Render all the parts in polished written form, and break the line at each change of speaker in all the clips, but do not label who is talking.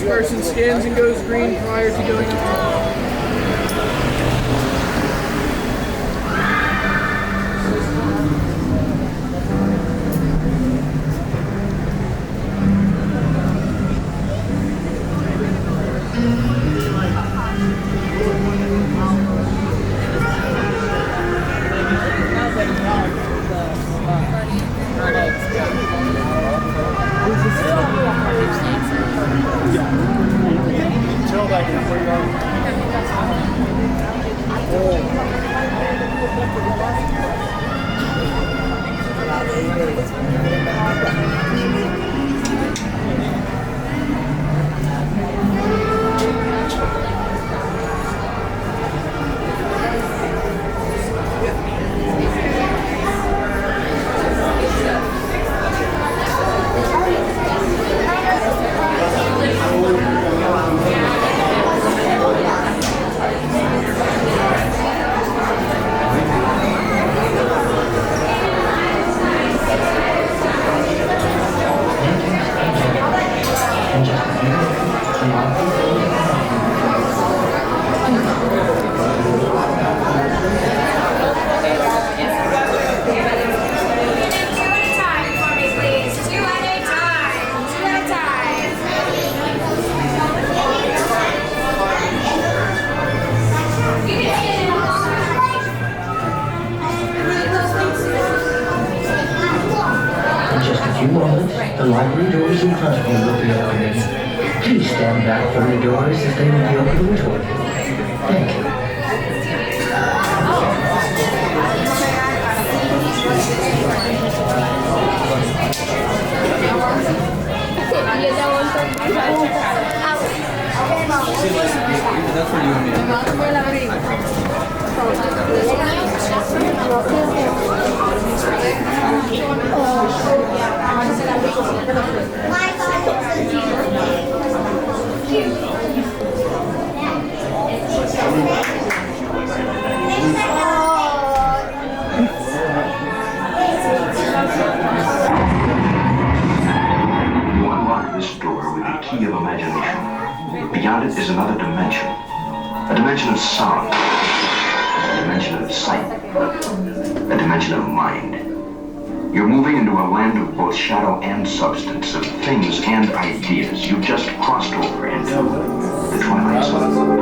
person scans and goes green prior to going up.
The library doors in front of you will be opening. Please stand back from the doors as they will be opening toward you. Thank you.
That's for you and me.
You unlock this door with the key of imagination. Beyond it is another dimension. A dimension of sound. A dimension of sight. A dimension of mind. You're moving into a land of both shadow and substance, of things and ideas. You've just crossed over into the Twilight Zone.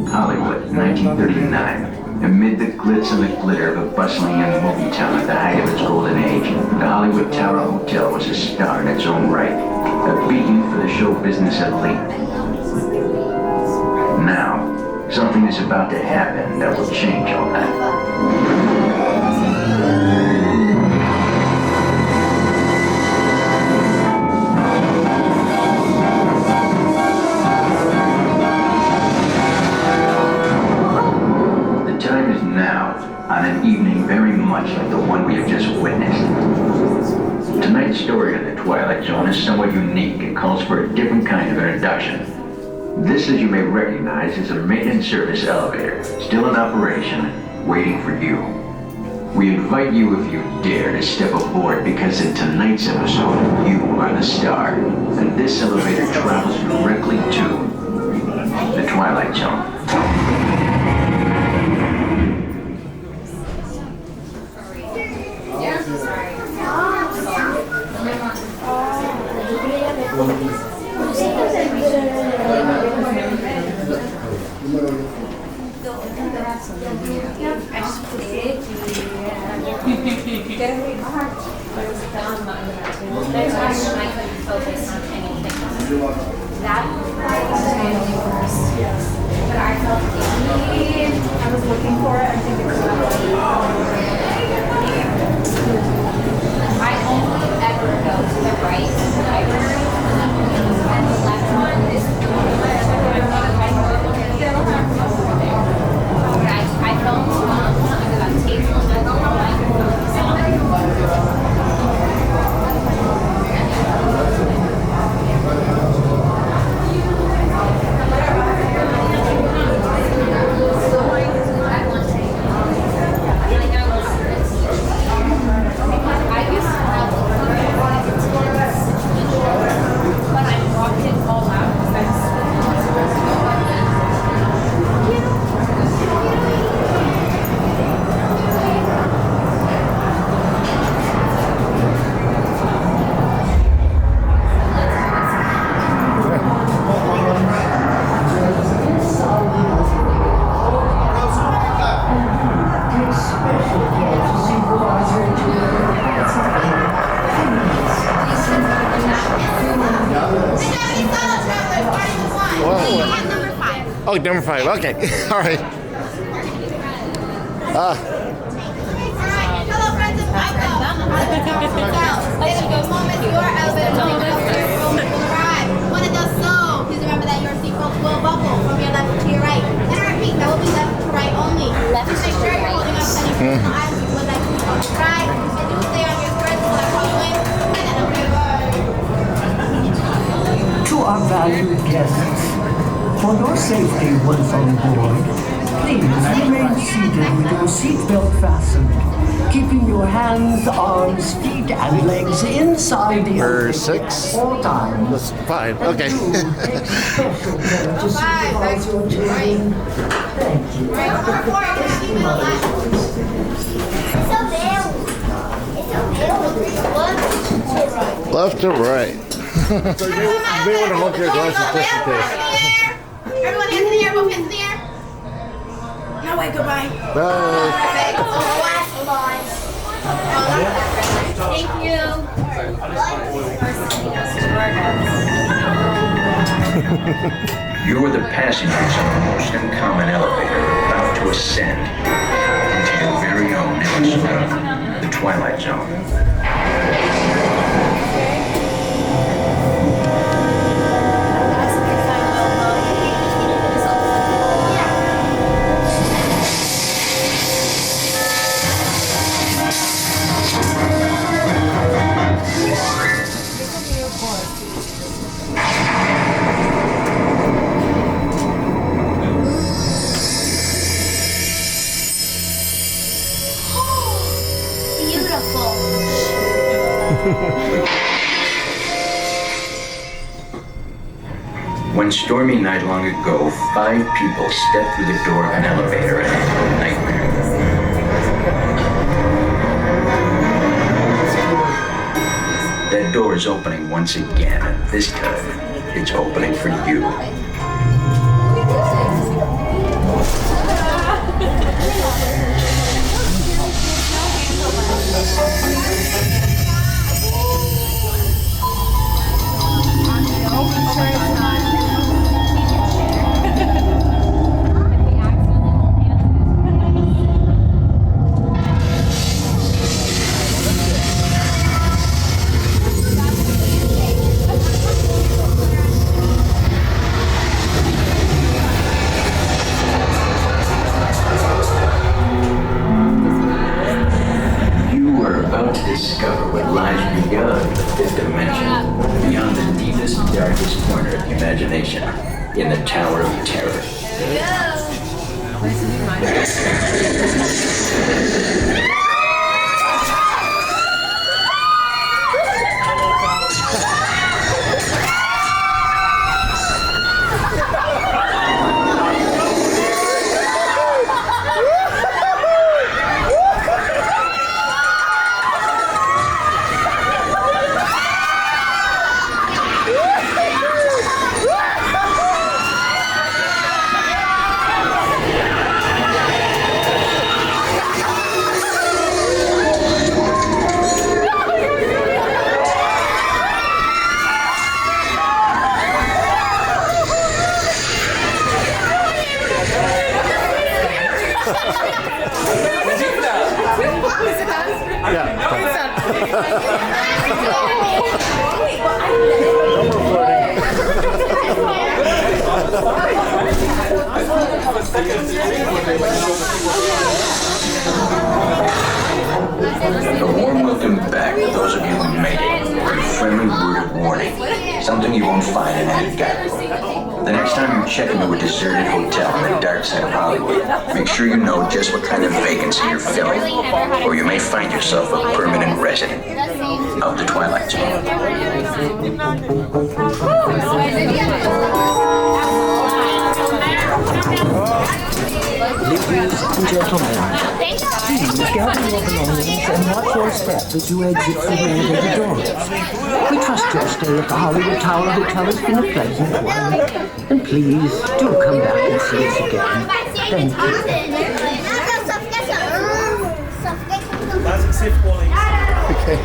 Hollywood, 1939. Amid the glitz and the glitter of a bustling young movie town at the height of its golden age, the Hollywood Tower Hotel was a star in its own right, a beacon for the show business elite. Now, something is about to happen that will change all that. On an evening very much like the one we have just witnessed. Tonight's story in the Twilight Zone is somewhat unique and calls for a different kind of introduction. This, as you may recognize, is a maintenance service elevator, still in operation, waiting for you. We invite you, if you dare, to step aboard because in tonight's episode, you are the star, and this elevator travels directly to the Twilight Zone.
I was looking for it. I think it's I only ever go to the right library, and the left one is the one I don't under that table and I don't like
number 5. Okay. All right.
Hello, friends, and welcome. It's a moment your elevator will arrive. When it does so, please remember that your seatbelts will buckle from your left to your right. And I repeat, that will be left to right only. Left to make sure you're holding up any personal items you would like to try. And do stay on your squares when I call you in.
To our valued guests, for your safety once on board, please remain seated with your seatbelt fastened, keeping your hands, arms, feet, and legs inside the
Number
elevator
6.
at all times.
That's 5. Okay.
Take special care to supervise your children. Thank you.
Left to right. So you may want to hold your glasses just in case.
Everyone, hands in the air, both hands in the air. No, wait, goodbye.
Bye.
Thank you.
You are the passengers on the most uncommon elevator about to ascend into your very own image zone, the Twilight Zone. One stormy night long ago, 5 people stepped through the door of an elevator and had a nightmare. That door is opening once again, and this time, it's opening for you. Discover what lies beyond the 5th dimension, beyond the deepest, darkest corner of the imagination, in the Tower of Terror. A warm welcome back to those of you who made it. A friendly word of warning. Something you won't find in any guidebook. The next time you check into a deserted hotel on the dark side of Hollywood, make sure you know just what kind of vacancy you're filling, or you may find yourself a permanent resident of the Twilight Zone.
Ladies and gentlemen, please gather your belongings and watch your step as you exit through the elevator doors. We trust your stay at the Hollywood Tower Hotel has been a pleasant one. And please do come back and see us again. Thank you.
Okay.